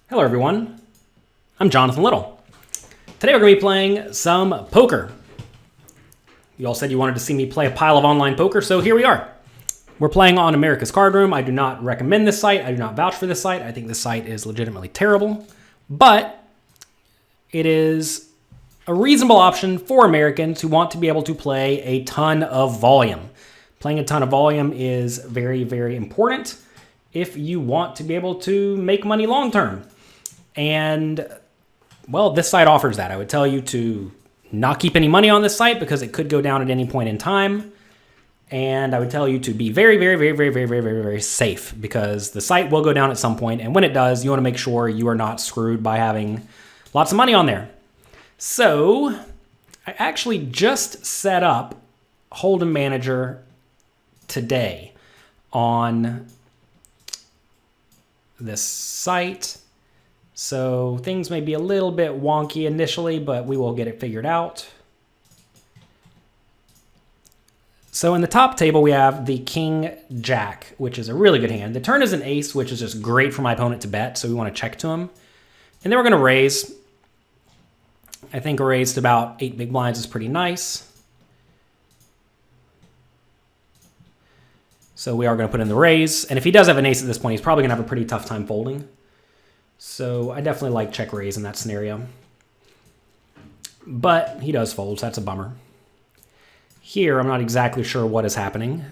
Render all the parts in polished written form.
Hello everyone, I'm Jonathan Little. Today we're going to be playing some poker. You all said you wanted to see me play a pile of online poker, so here we are. We're playing on America's Card Room. I do not recommend this site. I do not vouch for this site. I think this site is legitimately terrible, but it is a reasonable option for Americans who want to be able to play a ton of volume. Playing a ton of volume is very, very important if you want to be able to make money long term. And, well, this site offers that. I would tell you to not keep any money on this site because it could go down at any point in time. And I would tell you to be very, very, very, very, very, very, very, very safe because the site will go down at some point. And when it does, you want to make sure you are not screwed by having lots of money on there. So I actually just set up Hold'em Manager today on this site. So things may be a little bit wonky initially, but we will get it figured out. So in the top table, we have the King Jack, which is a really good hand. The turn is an ace, which is just great for my opponent to bet. So we want to check to him. And then we're going to raise. I think a raise to about 8 big blinds is pretty nice. So we are going to put in the raise. And if he does have an ace at this point, he's probably going to have a pretty tough time folding. So I definitely like check raise in that scenario. But he does fold, so that's a bummer. Here, I'm not exactly sure what is happening.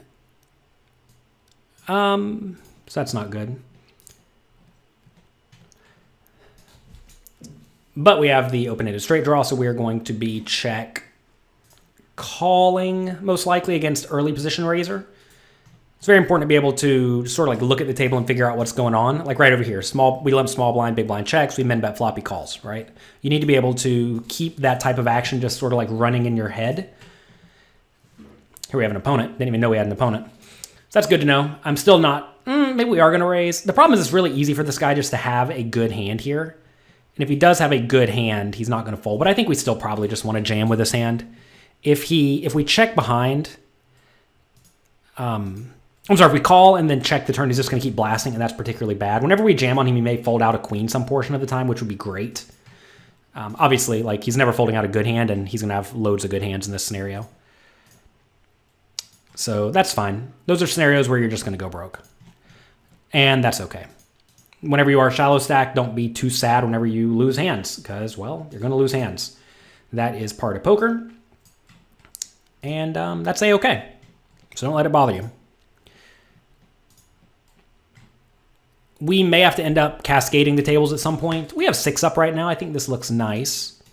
So that's not good. But we have the open-ended straight draw, so we are going to be check calling, most likely against early position raiser. It's very important to be able to sort of like look at the table and figure out what's going on. Like right over here, we limp small blind, big blind checks, we min bet floppy calls, right? You need to be able to keep that type of action just sort of like running in your head. Here we have an opponent. Didn't even know we had an opponent. So that's good to know. I'm still not, maybe we are going to raise. The problem is it's really easy for this guy just to have a good hand here. And if he does have a good hand, he's not going to fold. But I think we still probably just want to jam with this hand. If we check behind, I'm sorry, if we call and then check the turn, he's just going to keep blasting, and that's particularly bad. Whenever we jam on him, he may fold out a queen some portion of the time, which would be great. Obviously, like he's never folding out a good hand, and he's going to have loads of good hands in this scenario. So that's fine. Those are scenarios where you're just going to go broke. And that's okay. Whenever you are shallow stack, don't be too sad whenever you lose hands, because, well, you're going to lose hands. That is part of poker. And that's A-okay. So don't let it bother you. We may have to end up cascading the tables at some point. We have 6 up right now. I think this looks nice.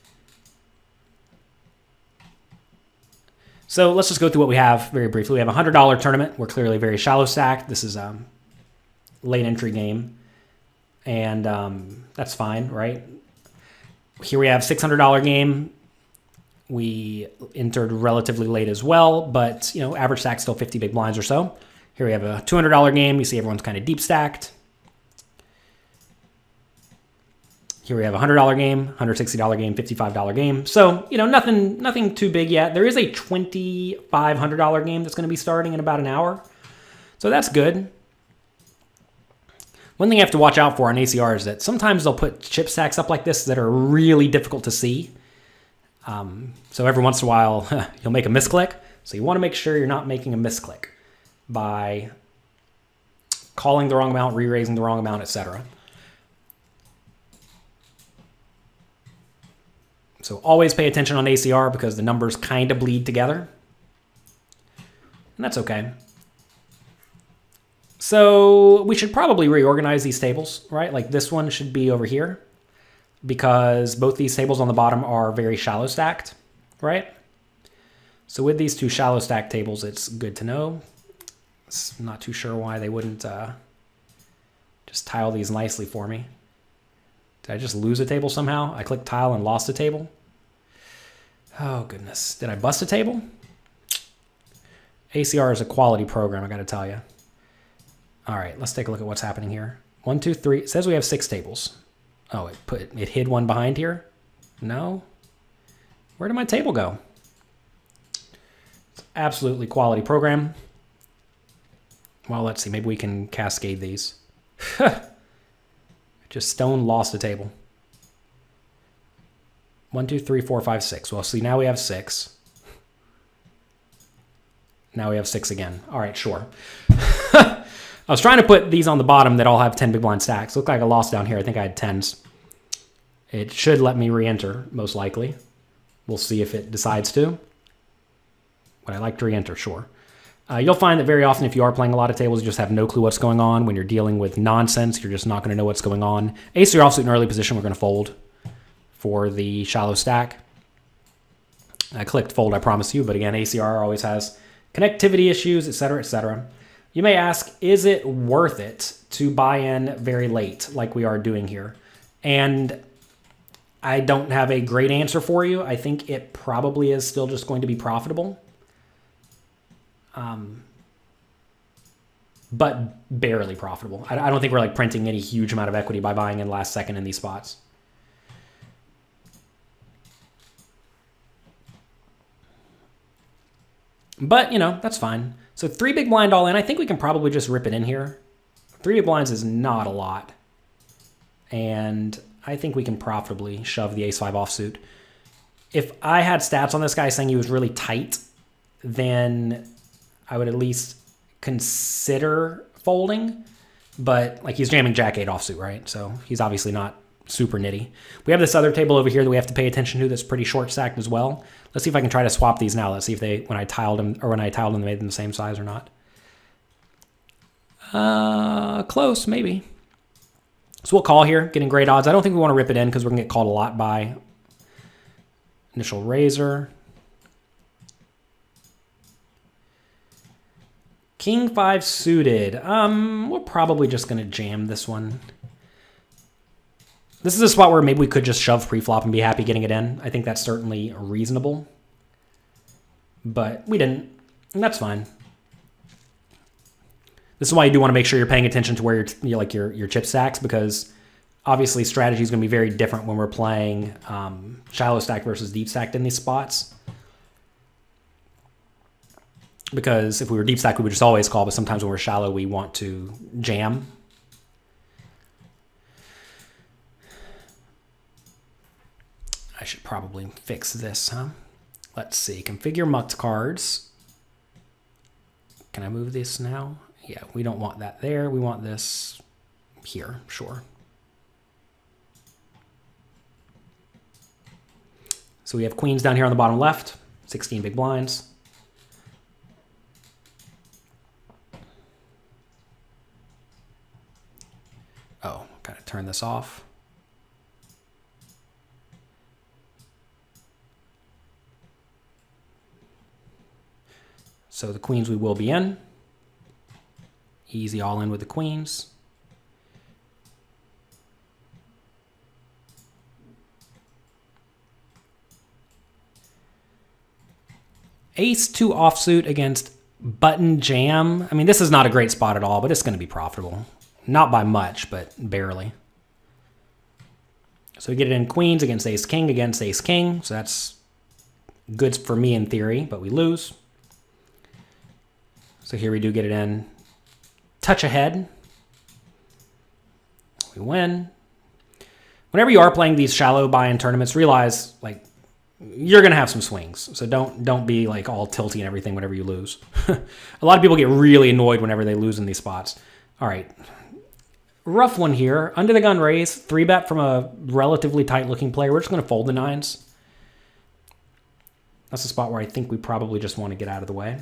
So let's just go through what we have very briefly. We have a $100 tournament. We're clearly very shallow stacked. This is a late entry game. And that's fine, right? Here we have $600 game. We entered relatively late as well, but you know, average stack still 50 big blinds or so. Here we have a $200 game. You see everyone's kind of deep stacked. Here we have a $100 game, $160 game, $55 game. So, you know, nothing too big yet. There is a $2,500 game that's going to be starting in about an hour. So that's good. One thing you have to watch out for on ACR is that sometimes they'll put chip stacks up like this that are really difficult to see. So every once in a while, you'll make a misclick. So you want to make sure you're not making a misclick by calling the wrong amount, re-raising the wrong amount, etc. So always pay attention on ACR because the numbers kind of bleed together. And that's okay. So we should probably reorganize these tables, right? Like this one should be over here because both these tables on the bottom are very shallow stacked, right? So with these two shallow stacked tables, it's good to know. I'm not too sure why they wouldn't just tile these nicely for me. Did I just lose a table somehow? I clicked tile and lost a table. Oh, goodness. Did I bust a table? ACR is a quality program, I got to tell you. All right, let's take a look at what's happening here. 1, 2, 3. It says we have 6 tables. Oh, it hid one behind here? No? Where did my table go? It's absolutely quality program. Well, let's see. Maybe we can cascade these. Just stone lost the table. 1, 2, 3, 4, 5, 6. Well, see, now we have 6. Now we have 6 again. All right, sure. I was trying to put these on the bottom that all have 10 big blind stacks. Looked like I lost down here. I think I had 10s. It should let me re-enter, most likely. We'll see if it decides to. But I like to re-enter, sure. You'll find that very often if you are playing a lot of tables, you just have no clue what's going on. When you're dealing with nonsense, you're just not going to know what's going on. Ace or offsuit in early position, we're going to fold for the shallow stack. I clicked fold, I promise you. But again, ACR always has connectivity issues, etc., etc. You may ask, is it worth it to buy in very late like we are doing here? And I don't have a great answer for you. I think it probably is still just going to be profitable. But barely profitable. I don't think we're like printing any huge amount of equity by buying in last second in these spots. But, you know, that's fine. So 3 big blind all in. I think we can probably just rip it in here. 3 big blinds is not a lot. And I think we can profitably shove the ace-5 offsuit. If I had stats on this guy saying he was really tight, then I would at least consider folding. But, like, he's jamming jack-8 offsuit, right? So he's obviously not super nitty. We have this other table over here that we have to pay attention to that's pretty short-stacked as well. Let's see if I can try to swap these now. Let's see if they, when I tiled them, they made them the same size or not. Close, maybe. So we'll call here, getting great odds. I don't think we want to rip it in because we're going to get called a lot by initial razor. King 5 suited. We're probably just going to jam this one. This is a spot where maybe we could just shove pre-flop and be happy getting it in. I think that's certainly reasonable. But we didn't, and that's fine. This is why you do want to make sure you're paying attention to where your chip stacks, because obviously strategy is going to be very different when we're playing shallow stack versus deep stacked in these spots. Because if we were deep stacked, we would just always call, but sometimes when we're shallow, we want to jam. I should probably fix this, huh? Let's see. Configure mucked cards. Can I move this now? Yeah, we don't want that there. We want this here, sure. So we have queens down here on the bottom left, 16 big blinds. Oh, gotta turn this off. So the queens we will be in. Easy all in with the queens. Ace-2 offsuit against button jam. I mean, this is not a great spot at all, but it's going to be profitable. Not by much, but barely. So we get it in queens against ace-king against ace-king. So that's good for me in theory, but we lose. So here we do get it in. Touch ahead. We win. Whenever you are playing these shallow buy-in tournaments, realize like you're gonna have some swings. So don't be like all tilty and everything whenever you lose. A lot of people get really annoyed whenever they lose in these spots. All right. Rough one here. Under the gun raise. 3-bet from a relatively tight looking player. We're just gonna fold the 9s. That's a spot where I think we probably just want to get out of the way.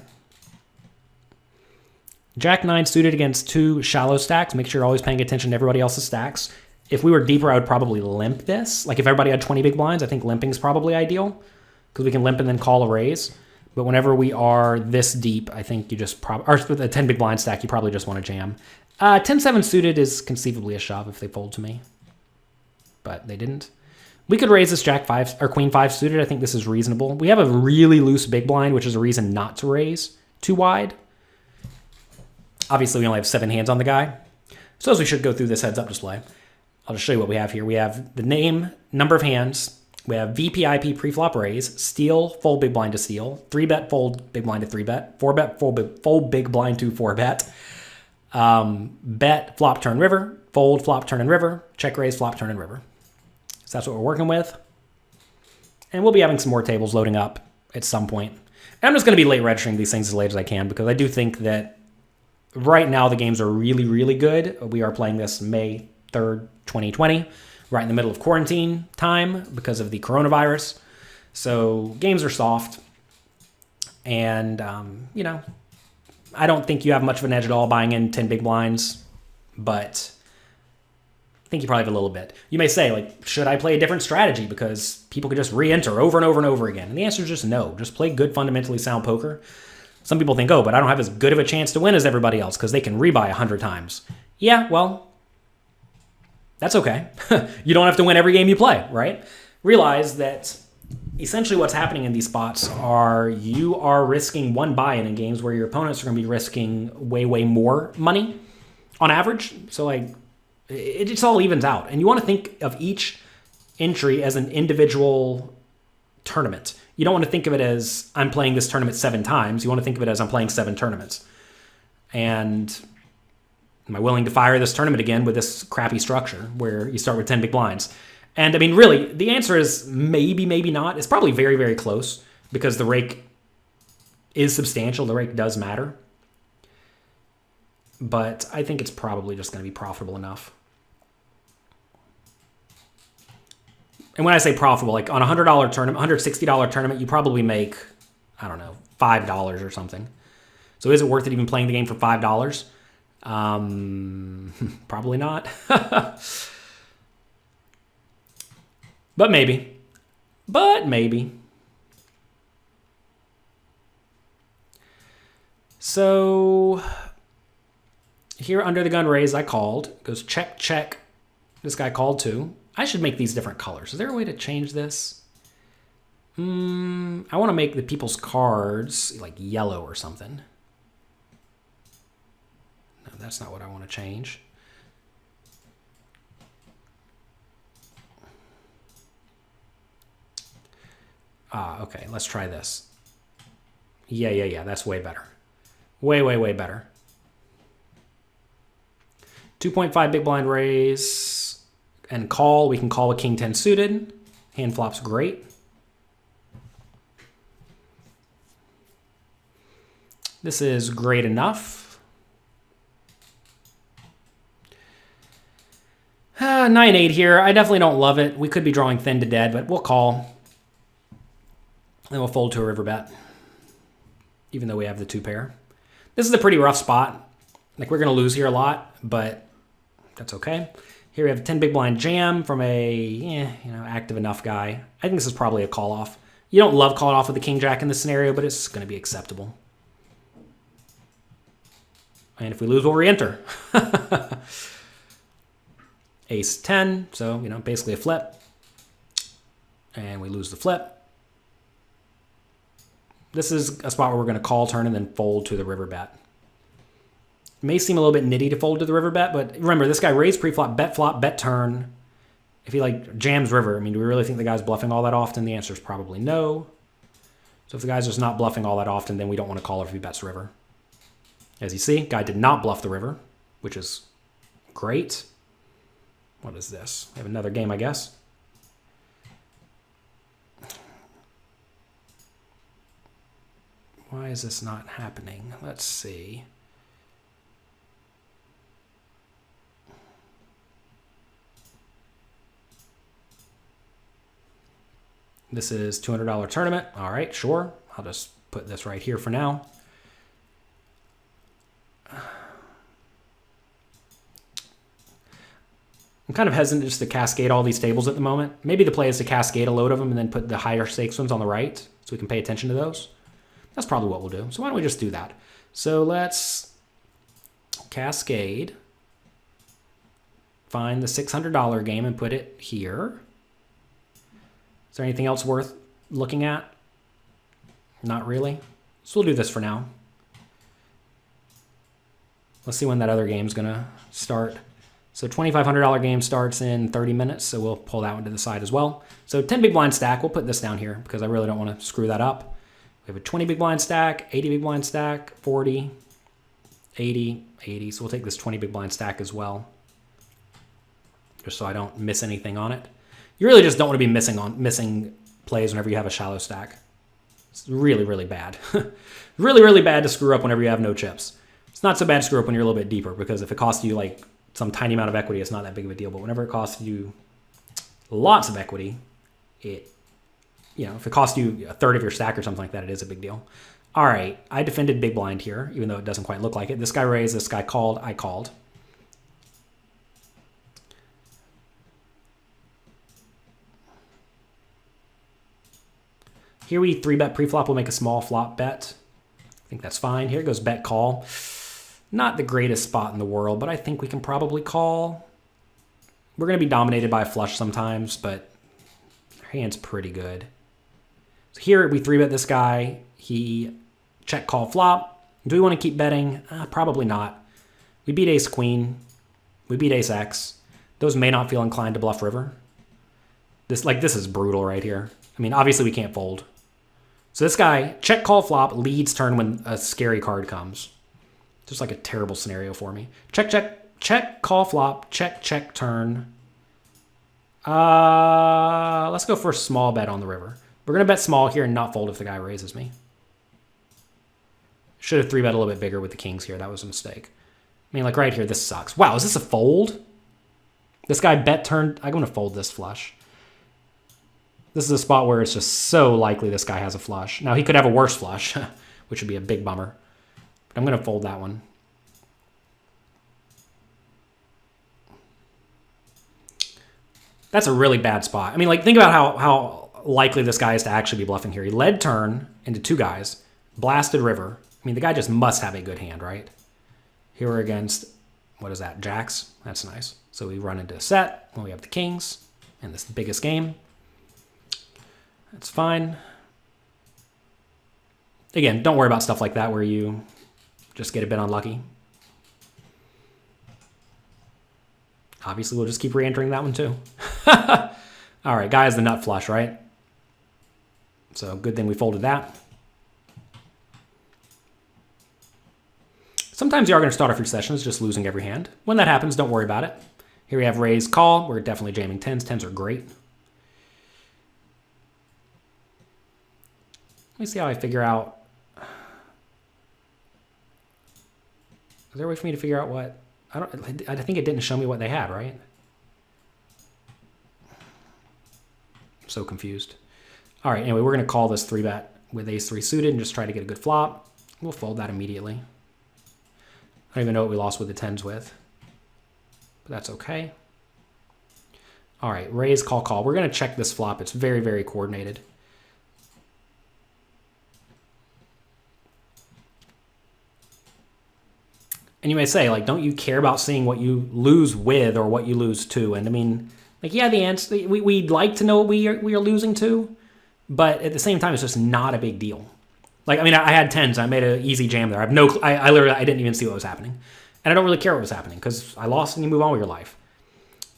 Jack 9 suited against 2 shallow stacks. Make sure you're always paying attention to everybody else's stacks. If we were deeper, I would probably limp this. Like if everybody had 20 big blinds, I think limping is probably ideal because we can limp and then call a raise. But whenever we are this deep, I think you just probably, or with a 10 big blind stack, you probably just want to jam. 10-7 suited is conceivably a shove if they fold to me, but they didn't. We could raise this Jack 5 or Queen 5 suited. I think this is reasonable. We have a really loose big blind, which is a reason not to raise too wide. Obviously, we only have 7 hands on the guy. So as we should go through this heads-up display. I'll just show you what we have here. We have the name, number of hands. We have VPIP pre-flop raise, steal, fold big blind to steal, 3-bet, fold big blind to 3-bet, 4-bet, fold big blind to 4-bet, bet, flop, turn, river, fold, flop, turn, and river, check, raise, flop, turn, and river. So that's what we're working with. And we'll be having some more tables loading up at some point. And I'm just going to be late registering these things as late as I can because I do think that right now the games are really, really good. We are playing this May 3rd, 2020, right in the middle of quarantine time because of the coronavirus. So games are soft. And, you know, I don't think you have much of an edge at all buying in 10 big blinds, but I think you probably have a little bit. You may say, like, should I play a different strategy because people could just re-enter over and over and over again? And the answer is just no. Just play good, fundamentally sound poker. Some people think, oh, but I don't have as good of a chance to win as everybody else because they can rebuy 100 times. Yeah, well, that's okay. You don't have to win every game you play, right? Realize that essentially what's happening in these spots are you are risking one buy-in in games where your opponents are going to be risking way, way more money on average. So, like, it just all evens out. And you want to think of each entry as an individual tournament. You don't want to think of it as I'm playing this tournament 7 times. You want to think of it as I'm playing 7 tournaments. And am I willing to fire this tournament again with this crappy structure where you start with 10 big blinds? And I mean, really, the answer is maybe, maybe not. It's probably very, very close because the rake is substantial. The rake does matter. But I think it's probably just going to be profitable enough. And when I say profitable, like on a $100 tournament, $160 tournament, you probably make, I don't know, $5 or something. So is it worth it even playing the game for $5? Probably not. But maybe. But maybe. So here under the gun raise, I called. Goes check, check. This guy called too. I should make these different colors. Is there a way to change this? I want to make the people's cards like yellow or something. No, that's not what I want to change. Okay, let's try this. Yeah, that's way better. Way, way, way better. 2.5 big blind raise and call. We can call with King 10 suited. Hand flop's great. This is great enough. 9-8 here. I definitely don't love it. We could be drawing thin to dead, but we'll call. Then we'll fold to a river bet, even though we have the 2 pair. This is a pretty rough spot. Like, we're going to lose here a lot, but that's okay. Here we have a 10 big blind jam from a, active enough guy. I think this is probably a call off. You don't love calling off with the king jack in this scenario, but it's going to be acceptable. And if we lose, we'll re-enter. Ace 10, so, basically a flip. And we lose the flip. This is a spot where we're going to call turn and then fold to the river bet. It may seem a little bit nitty to fold to the river bet, but remember, this guy raised pre-flop, bet turn. If he jams river, I mean, do we really think the guy's bluffing all that often? The answer is probably no. So if the guy's just not bluffing all that often, then we don't want to call if he bets river. As you see, guy did not bluff the river, which is great. What is this? We have another game, I guess. Why is this not happening? Let's see. This is $200 tournament. All right, sure. I'll just put this right here for now. I'm kind of hesitant just to cascade all these tables at the moment. Maybe the play is to cascade a load of them and then put the higher stakes ones on the right so we can pay attention to those. That's probably what we'll do. So why don't we just do that? So let's cascade, find the $600 game and put it here. Is there anything else worth looking at? Not really. So we'll do this for now. Let's see when that other game's gonna start. So $2,500 game starts in 30 minutes, so we'll pull that one to the side as well. So 10 big blind stack, we'll put this down here because I really don't want to screw that up. We have a 20 big blind stack, 80 big blind stack, 40, 80, 80. So we'll take this 20 big blind stack as well. just so I don't miss anything on it. You really just don't want to be missing plays whenever you have a shallow stack. It's really, really bad. Really, really bad to screw up whenever you have no chips. It's not so bad to screw up when you're a little bit deeper, because if it costs you like some tiny amount of equity, it's not that big of a deal. But whenever it costs you lots of equity, if it costs you a third of your stack or something like that, it is a big deal. All right, I defended big blind here, even though it doesn't quite look like it. This guy raised, this guy called, I called. Here we 3-bet pre-flop, we'll make a small flop bet. I think that's fine. Here goes bet call. Not the greatest spot in the world, but I think we can probably call. We're going to be dominated by a flush sometimes, but our hand's pretty good. So here we 3-bet this guy. He check call flop. Do we want to keep betting? Probably not. We beat ace queen. We beat ace x. Those may not feel inclined to bluff river. This is brutal right here. I mean, obviously we can't fold. So this guy, check, call, flop, leads turn when a scary card comes. Just like a terrible scenario for me. Check, check, check, call, flop, check, check, turn. Let's go for a small bet on the river. We're going to bet small here and not fold if the guy raises me. Should have 3-bet a little bit bigger with the kings here. That was a mistake. I mean, like right here, this sucks. Wow, is this a fold? This guy bet turned. I'm going to fold this flush. This is a spot where it's just so likely this guy has a flush. Now, he could have a worse flush, which would be a big bummer. But I'm going to fold that one. That's a really bad spot. I mean, like, think about how likely this guy is to actually be bluffing here. He led turn into 2 guys, blasted river. I mean, the guy just must have a good hand, right? Here we're against, what is that, jacks? That's nice. So we run into a set when we have the kings in this biggest game. That's fine. Again, don't worry about stuff like that where you just get a bit unlucky. Obviously, we'll just keep re-entering that one too. All right, guy has the nut flush, right? So good thing we folded that. Sometimes you are going to start off your sessions just losing every hand. When that happens, don't worry about it. Here we have raise, call. We're definitely jamming 10s. 10s are great. Let me see how I figure out. Is there a way for me to figure out what? I think it didn't show me what they had, right? I'm so confused. All right, anyway, we're going to call this 3-bet with ace-3 suited and just try to get a good flop. We'll fold that immediately. I don't even know what we lost with the 10s with, but that's okay. All right, raise, call, call. We're going to check this flop. It's very, very coordinated. And you may say, like, don't you care about seeing what you lose with or what you lose to? And I mean, like, yeah, the answer, we'd like to know what we are losing to, but at the same time, it's just not a big deal. Like, I mean, I had 10s. I made an easy jam there. I literally didn't even see what was happening. And I don't really care what was happening because I lost and you move on with your life.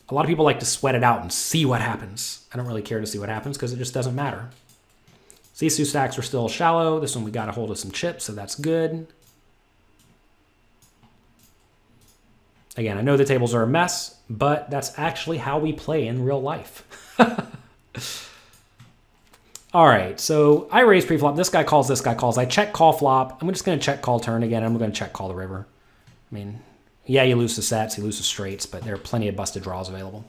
A lot of people like to sweat it out and see what happens. I don't really care to see what happens because it just doesn't matter. So these 2 stacks were still shallow. This one we got a hold of some chips, so that's good. Again, I know the tables are a mess, but that's actually how we play in real life. All right, so I raise pre-flop. This guy calls, this guy calls. I check, call, flop. I'm just going to check, call, turn again. I'm going to check, call the river. I mean, yeah, you lose the sets, you lose the straights, but there are plenty of busted draws available.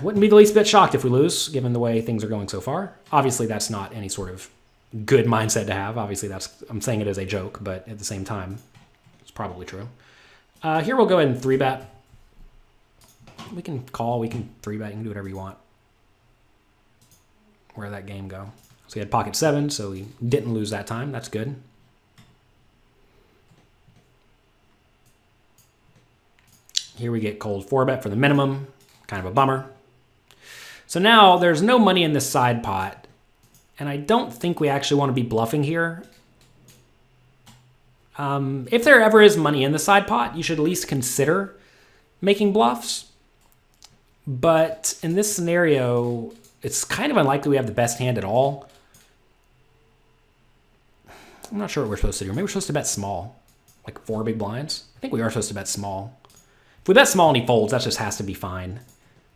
Wouldn't be the least bit shocked if we lose, given the way things are going so far. Obviously, that's not any sort of good mindset to have. Obviously, I'm saying it as a joke, but at the same time, it's probably true. Here we'll go ahead and 3-bet. We can call, we can 3-bet, you can do whatever you want. Where'd that game go? So he had pocket 7, so he didn't lose that time. That's good. Here we get cold 4-bet for the minimum. Kind of a bummer. So now there's no money in this side pot. And I don't think we actually want to be bluffing here. If there ever is money in the side pot, you should at least consider making bluffs. But in this scenario, it's kind of unlikely we have the best hand at all. I'm not sure what we're supposed to do. Maybe we're supposed to bet small, like 4 big blinds. I think we are supposed to bet small. we bet small and he folds, that just has to be fine,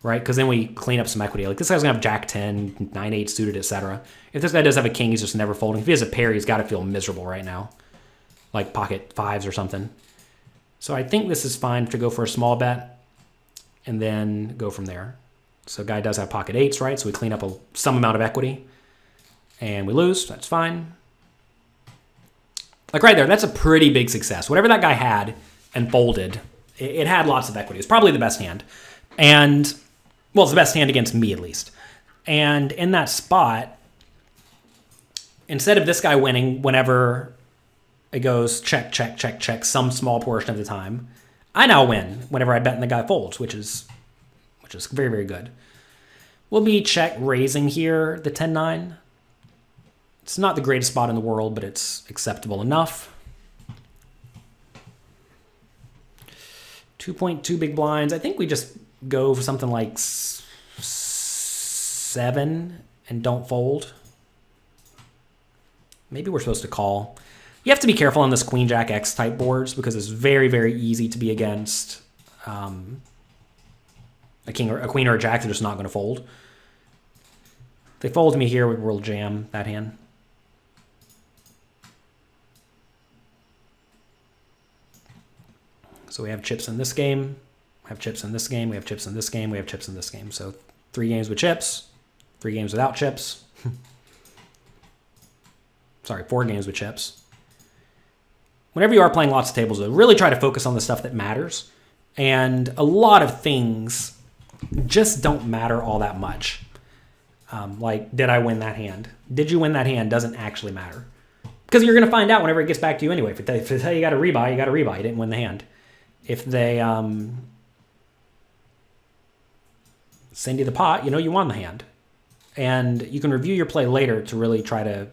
right? Because then we clean up some equity. Like this guy's gonna have Jack 10, 9-8 suited, etc. If this guy does have a king, he's just never folding. If he has a pair, he's got to feel miserable right now, like pocket fives or something. So I think this is fine to go for a small bet and then go from there. So guy does have pocket eights, right? So we clean up some amount of equity and we lose. That's fine. Like right there, that's a pretty big success. Whatever that guy had and folded, it had lots of equity. It's probably the best hand. And, well, it's the best hand against me at least. And in that spot, instead of this guy winning whenever it goes check, check, check, check some small portion of the time, I now win whenever I bet and the guy folds, which is very, very good. We'll be check raising here, the 10-9. It's not the greatest spot in the world, but it's acceptable enough. 2.2 big blinds. I think we just go for something like 7 and don't fold. Maybe we're supposed to call. You have to be careful on this Queen Jack X type boards because it's very, very easy to be against a king or a queen or a jack. They're just not going to fold. If they fold me here, we'll jam that hand. So we have chips in this game, we have chips in this game, we have chips in this game, we have chips in this game. So 3 games with chips, 3 games without chips. Sorry, 4 games with chips. Whenever you are playing lots of tables, really try to focus on the stuff that matters. And a lot of things just don't matter all that much. Like, did I win that hand? Did you win that hand doesn't actually matter. Because you're going to find out whenever it gets back to you anyway. If they tell you got to rebuy, you got to rebuy. You didn't win the hand. If they send you the pot, you know you won the hand. And you can review your play later to really try to...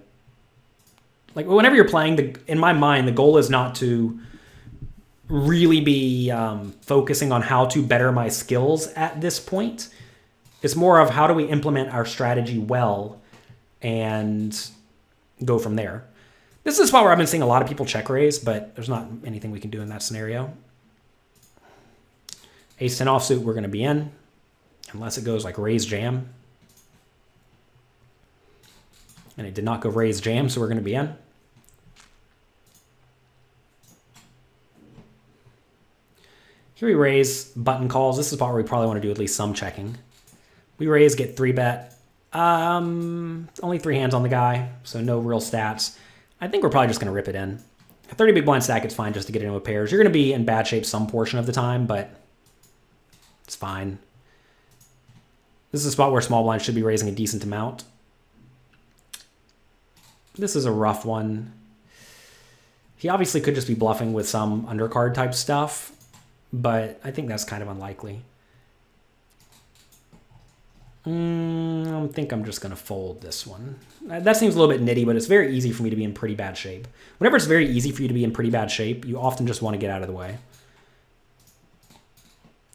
Like, whenever you're playing, in my mind, the goal is not to really be focusing on how to better my skills at this point. It's more of how do we implement our strategy well and go from there. This is a spot where I've been seeing a lot of people check raise, but there's not anything we can do in that scenario. Ace-10 offsuit, we're going to be in, unless it goes like raise jam. And it did not go raise jam, so we're going to be in. Here we raise button calls. This is a spot where we probably want to do at least some checking. We raise, get 3-bet. Only 3 hands on the guy, so no real stats. I think we're probably just going to rip it in. A 30 big blind stack, it's fine just to get it in with pairs. You're going to be in bad shape some portion of the time, but it's fine. This is a spot where small blind should be raising a decent amount. This is a rough one. He obviously could just be bluffing with some undercard type stuff, but I think that's kind of unlikely. I think I'm just going to fold this one. That seems a little bit nitty, but it's very easy for me to be in pretty bad shape. Whenever it's very easy for you to be in pretty bad shape, you often just want to get out of the way.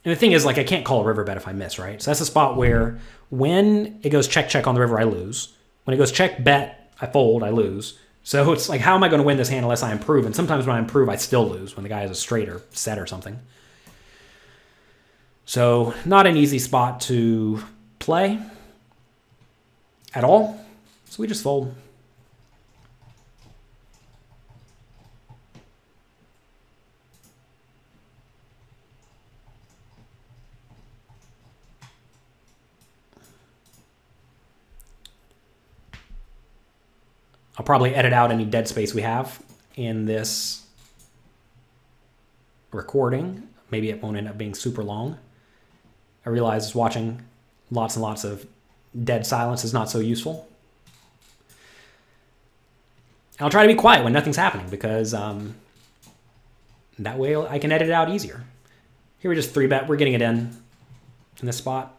And the thing is, like, I can't call a river bet if I miss, right? So that's a spot where when it goes check, check on the river, I lose. When it goes check, bet, I fold, I lose. So it's like, how am I going to win this hand unless I improve? And sometimes when I improve, I still lose when the guy has a straight or set or something. So not an easy spot to play at all. So we just fold. I'll probably edit out any dead space we have in this recording. Maybe it won't end up being super long. I realize watching lots and lots of dead silence is not so useful. I'll try to be quiet when nothing's happening because that way I can edit it out easier. Here we just 3-bet. We're getting it in this spot.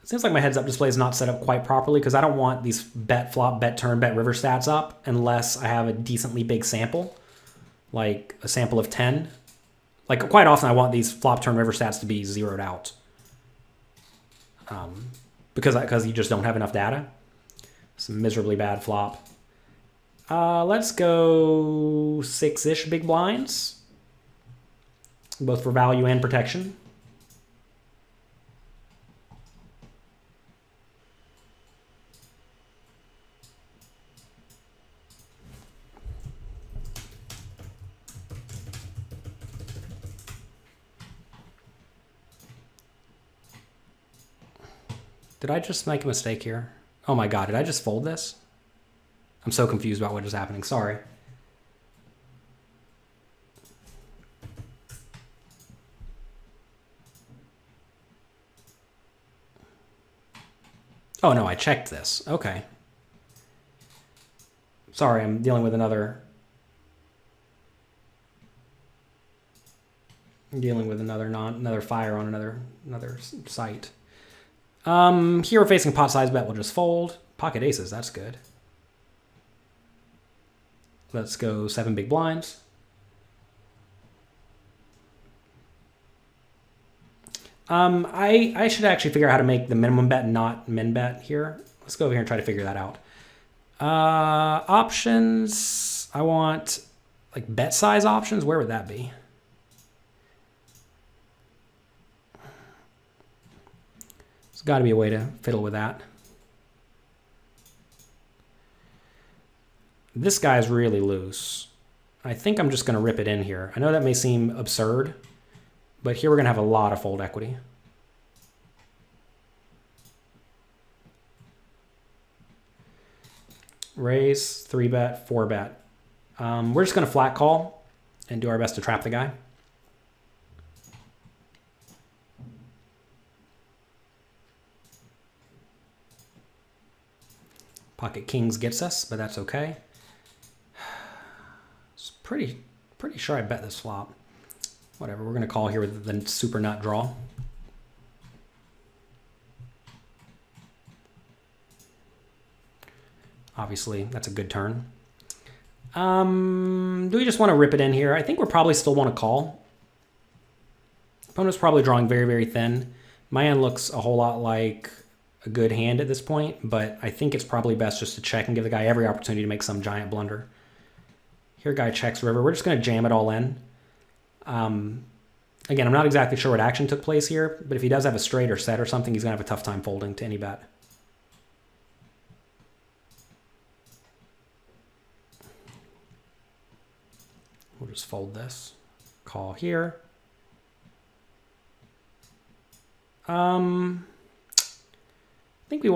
It seems like my heads-up display is not set up quite properly because I don't want these bet flop, bet turn, bet river stats up unless I have a decently big sample, like a sample of 10. Like quite often I want these flop, turn, river stats to be zeroed out because you just don't have enough data. Some miserably bad flop. Let's go 6-ish big blinds. both for value and protection. Did I just make a mistake here? Oh my God, did I just fold this? I'm so confused about what is happening. Sorry. Oh no, I checked this. Okay. Sorry, I'm dealing with another fire on another site. Here we're facing pot size bet. We'll just fold. Pocket aces, that's good. Let's go 7 big blinds. I should actually figure out how to make the minimum bet not min bet here. Let's go over here and try to figure that out. Options. I want like bet size options. Where would that be? There's got to be a way to fiddle with that. This guy's really loose. I think I'm just going to rip it in here. I know that may seem absurd, but here we're going to have a lot of fold equity. Raise, 3-bet, 4-bet. We're just going to flat call and do our best to trap the guy. Pocket kings gets us, but that's okay. It's pretty sure I bet this flop. Whatever, we're going to call here with the super nut draw. Obviously, that's a good turn. Do we just want to rip it in here? I think we'll probably still want to call. Opponent's probably drawing very, very thin. My hand looks a whole lot like a good hand at this point, but I think it's probably best just to check and give the guy every opportunity to make some giant blunder. Here, guy checks river. We're just going to jam it all in. Again, I'm not exactly sure what action took place here, but if he does have a straight or set or something, he's going to have a tough time folding to any bet. We'll just fold this. Call here. I think I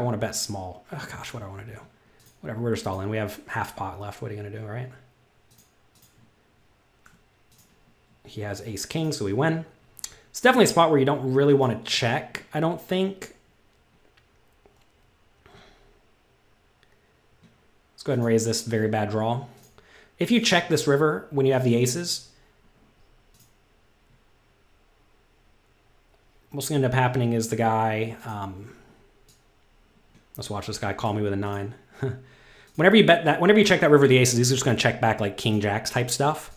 want to bet small. Oh gosh, what do I want to do? Whatever, we're just all in. We have half pot left. What are you going to do, right? He has ace king, so we win. It's definitely a spot where you don't really want to check, I don't think. Let's go ahead and raise this very bad draw. If you check this river when you have the aces, what's going to end up happening is the guy, let's watch this guy call me with a 9. Whenever you check that river with the aces, he's just going to check back like king jacks type stuff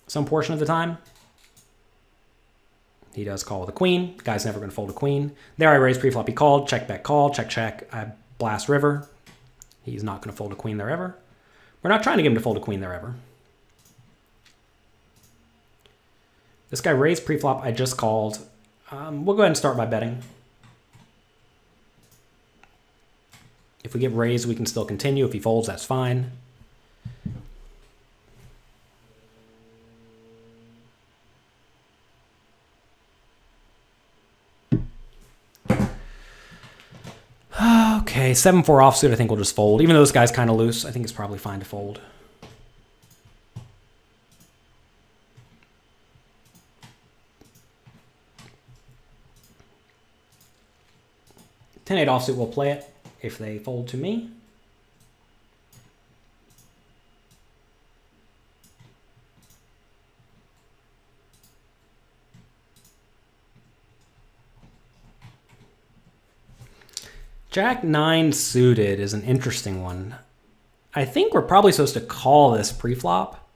some portion of the time. He does call with a queen. The guy's never going to fold a queen. There I raise pre-flop. He called, check, bet, call, check, check. I blast river. He's not going to fold a queen there ever. We're not trying to get him to fold a queen there ever. This guy raised pre-flop. I just called. We'll go ahead and start by betting. If we get raised, we can still continue. If he folds, that's fine. Okay, 7-4 offsuit, I think we'll just fold. Even though this guy's kind of loose, I think it's probably fine to fold. Ten-8 offsuit, we'll play it if they fold to me. Jack 9 suited is an interesting one. I think we're probably supposed to call this pre-flop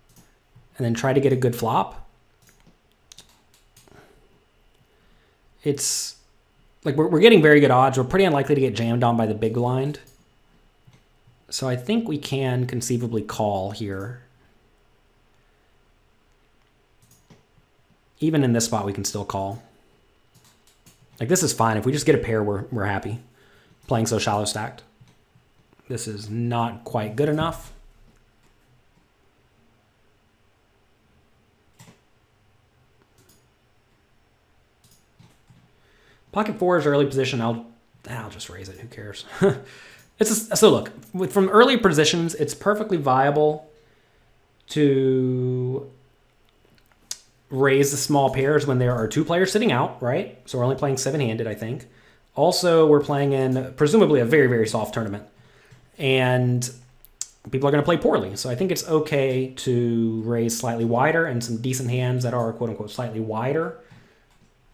and then try to get a good flop. It's like we're getting very good odds. We're pretty unlikely to get jammed on by the big blind. So I think we can conceivably call here. Even in this spot, we can still call. Like, this is fine. If we just get a pair, we're happy. Playing so shallow stacked. This is not quite good enough. Pocket 4 is early position. I'll just raise it. Who cares? So look, from early positions, it's perfectly viable to raise the small pairs when there are 2 players sitting out, right? So we're only playing 7-handed, I think. Also, we're playing in presumably a very, very soft tournament. And people are going to play poorly. So I think it's okay to raise slightly wider, and some decent hands that are quote-unquote slightly wider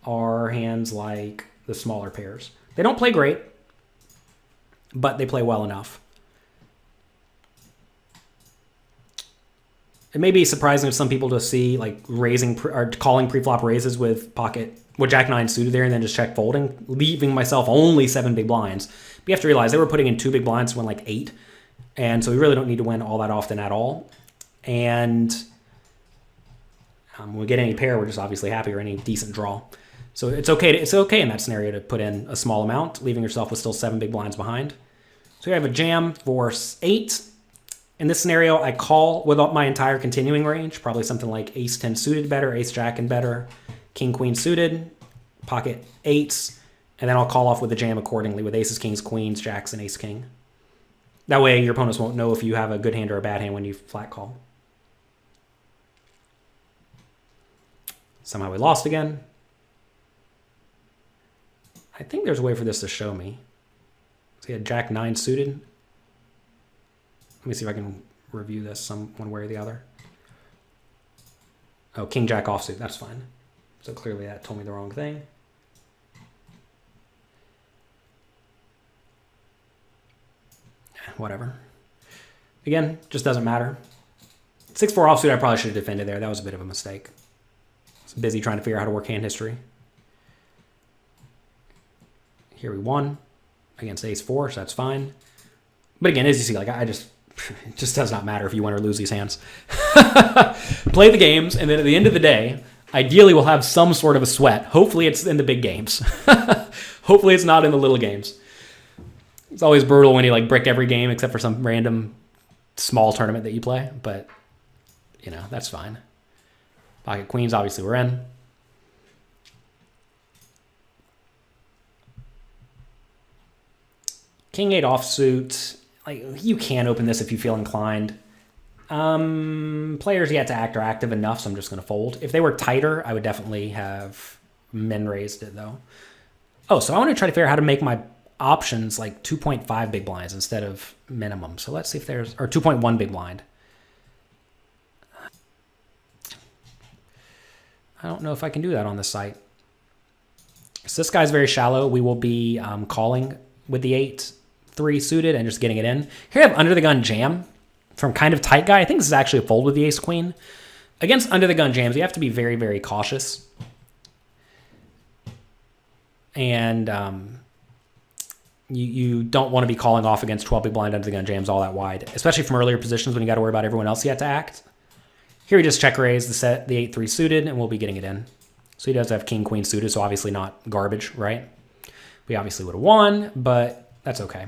are hands like the smaller pairs. They don't play great, but they play well enough. It may be surprising to some people to see like raising or calling pre-flop raises with Jack 9 suited there and then just check folding, leaving myself only 7 big blinds. But you have to realize they were putting in 2 big blinds to win like 8. And so we really don't need to win all that often at all. And when we get any pair, we're just obviously happy, or any decent draw. So it's okay in that scenario to put in a small amount, leaving yourself with still 7 big blinds behind. So we have a jam for 8. In this scenario, I call with my entire continuing range, probably something like Ace-10 suited better, Ace-Jack and better, King-Queen suited, pocket 8s, and then I'll call off with the jam accordingly with Aces, Kings, Queens, Jacks, and Ace-King. That way your opponents won't know if you have a good hand or a bad hand when you flat call. Somehow we lost again. I think there's a way for this to show me. So he had Jack 9 suited. Let me see if I can review this one way or the other. Oh, King Jack offsuit. That's fine. So clearly that told me the wrong thing. Whatever. Again, just doesn't matter. 6-4 offsuit, I probably should have defended there. That was a bit of a mistake. I was busy trying to figure out how to work hand history. Here we won against Ace-4, so that's fine. But again, as you see, like it just does not matter if you win or lose these hands. Play the games, and then at the end of the day, ideally we'll have some sort of a sweat. Hopefully it's in the big games. Hopefully it's not in the little games. It's always brutal when you like brick every game except for some random small tournament that you play, but you know, that's fine. Pocket queens, obviously we're in. King 8 offsuit. Like, you can open this if you feel inclined. Players yet to act are active enough, so I'm just going to fold. If they were tighter, I would definitely have min raised it, though. Oh, so I want to try to figure out how to make my options like 2.5 big blinds instead of minimum. So let's see if there's... Or 2.1 big blind. I don't know if I can do that on this site. So this guy's very shallow. We will be calling with the 8-3 suited and just getting it in. Here I have under the gun jam from kind of tight guy. I think this is actually a fold with the ace queen. Against under the gun jams, you have to be very, very cautious. And you don't want to be calling off against 12 big blind under the gun jams all that wide, especially from earlier positions when you got to worry about everyone else yet to act. Here we just check raise the 8-3 suited, and we'll be getting it in. So he does have king queen suited, so obviously not garbage, right? We obviously would have won, but that's okay.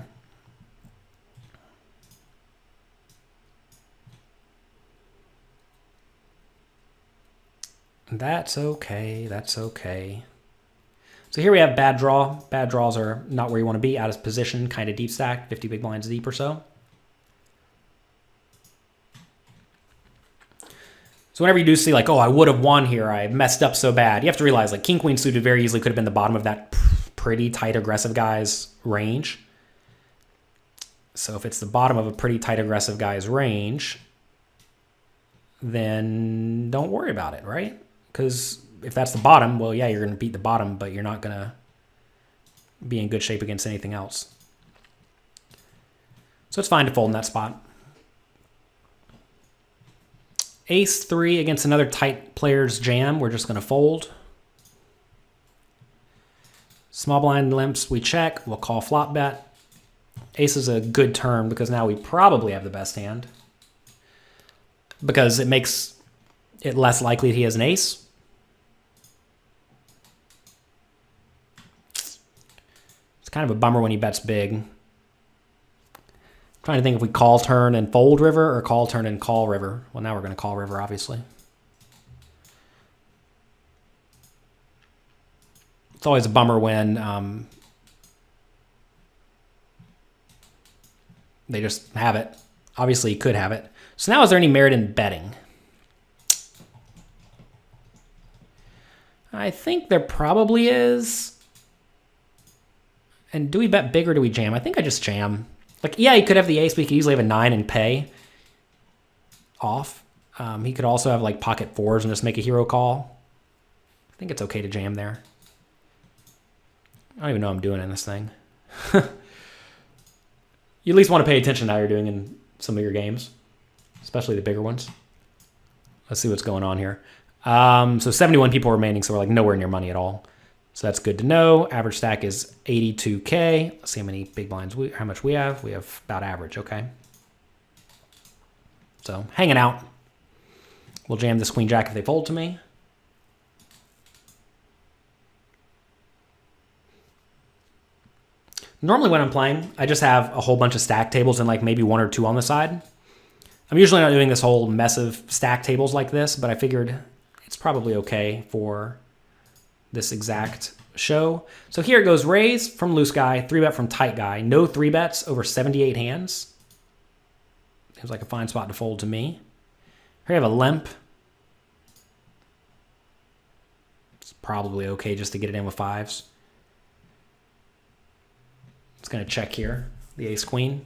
That's okay. That's okay. So here we have bad draw. Bad draws are not where you want to be. Out of position, kind of deep stack, 50 big blinds deep or so. So whenever you do see like, oh, I would have won here, I messed up so bad, you have to realize like king queen suited very easily could have been the bottom of that pretty tight aggressive guy's range. So if it's the bottom of a pretty tight aggressive guy's range, then don't worry about it, right? Because if that's the bottom, well, yeah, you're going to beat the bottom, but you're not going to be in good shape against anything else. So it's fine to fold in that spot. Ace 3 against another tight player's jam. We're just going to fold. Small blind limps, we check. We'll call flop bet. Ace is a good term because now we probably have the best hand, because it makes it less likely he has an ace. Kind of a bummer when he bets big. Trying to think if we call turn and fold river or call turn and call river. Well, now we're going to call river, obviously. It's always a bummer when they just have it. Obviously, he could have it. So now is there any merit in betting? I think there probably is. And do we bet big or do we jam? I think I just jam. Like, yeah, he could have the ace, but he could easily have a 9 and pay off. He could also have, like, pocket 4s and just make a hero call. I think it's okay to jam there. I don't even know what I'm doing in this thing. You at least want to pay attention to how you're doing in some of your games, especially the bigger ones. Let's see what's going on here. So 71 people remaining, so we're, like, nowhere near money at all. So that's good to know. Average stack is 82K. Let's see how many big blinds how much we have. We have about average, okay. So hanging out. We'll jam this queen jack if they fold to me. Normally when I'm playing, I just have a whole bunch of stack tables and like maybe 1 or 2 on the side. I'm usually not doing this whole mess of stack tables like this, but I figured it's probably okay for this exact show. So here it goes, raise from loose guy, 3-bet from tight guy. No 3-bets over 78 hands. Seems like a fine spot to fold to me. Here I have a limp. It's probably okay just to get it in with 5s. It's going to check here, the ace-queen.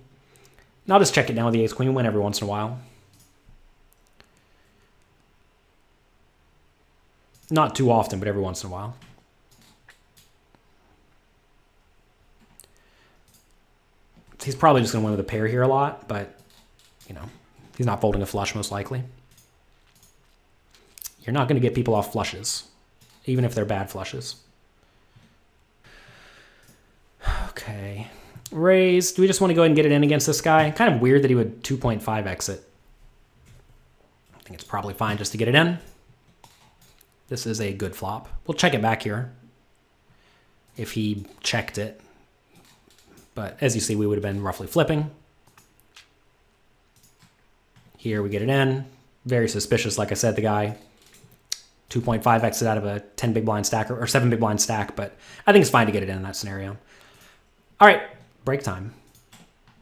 And I'll just check it down with the ace-queen, win every once in a while. Not too often, but every once in a while. He's probably just going to win with a pair here a lot, but, you know, he's not folding a flush most likely. You're not going to get people off flushes, even if they're bad flushes. Okay. Raise. Do we just want to go ahead and get it in against this guy? Kind of weird that he would 2.5 exit. I think it's probably fine just to get it in. This is a good flop. We'll check it back here if he checked it. But as you see, we would have been roughly flipping. Here we get it in. Very suspicious, like I said, the guy. 2.5 exit out of a 10 big blind stack or 7 big blind stack, but I think it's fine to get it in that scenario. All right, break time.